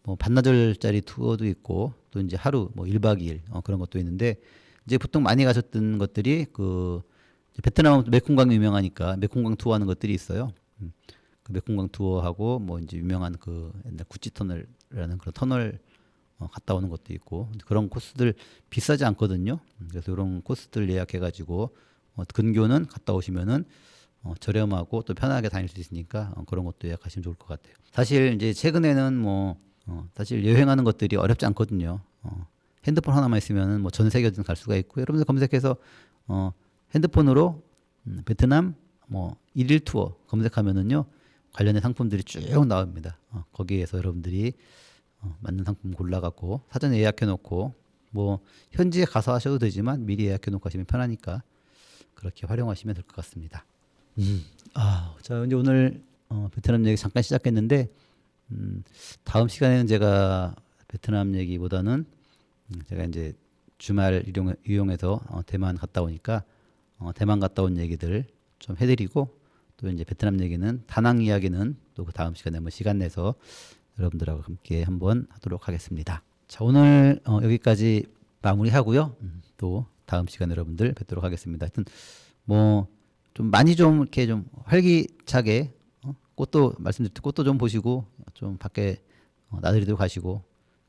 뭐 반나절짜리 투어도 있고 또 이제 하루 뭐 1박 2일 그런 것도 있는데 이제 보통 많이 가셨던 것들이 그 베트남 메콩강 유명하니까 메콩강 투어하는 것들이 있어요. 그 메콩강 투어하고 뭐 이제 유명한 그 옛날 구찌 터널이라는 그런 터널 갔다 오는 것도 있고 그런 코스들 비싸지 않거든요. 그래서 이런 코스들 예약해가지고 근교는 갔다 오시면은 저렴하고 또 편하게 다닐 수 있으니까 그런 것도 예약하시면 좋을 것 같아요. 사실 이제 최근에는 뭐 사실 여행하는 것들이 어렵지 않거든요. 핸드폰 하나만 있으면은 뭐 전 세계든 갈 수가 있고 여러분들 검색해서 핸드폰으로 베트남 뭐 1일 투어 검색하면은요 관련된 상품들이 쭉 나옵니다. 거기에서 여러분들이 맞는 상품 골라갖고 사전에 예약해놓고 뭐 현지에 가서 하셔도 되지만 미리 예약해놓고 하시면 편하니까 그렇게 활용하시면 될 것 같습니다. 자 이제 오늘 베트남 얘기 잠깐 시작했는데 다음 시간에는 제가 베트남 얘기보다는 제가 이제 주말 이용해서 대만 갔다 오니까 대만 갔다 온 얘기들 좀 해드리고 또 이제 베트남 얘기는 다낭 이야기는 또 그 다음 시간에 한번 시간 내서 여러분들하고 함께 한번 하도록 하겠습니다. 자 오늘 여기까지 마무리하고요. 또 다음 시간에 여러분들 뵙도록 하겠습니다. 하여튼 뭐 좀 많이 좀 이렇게 좀 활기차게 꽃도 말씀드렸듯 꽃도 좀 보시고 좀 밖에 나들이도 가시고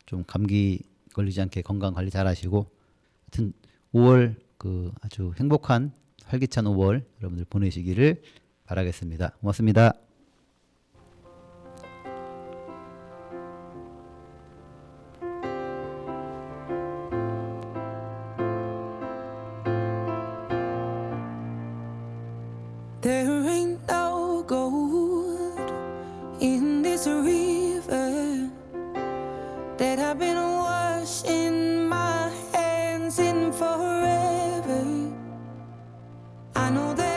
좀 감기 걸리지 않게 건강 관리 잘 하시고 하여튼 5월 그 아주 행복한 활기찬 5월 여러분들 보내시기를 바라겠습니다. 고맙습니다. There ain't no gold in this river that I've been washing my hands in forever. I know that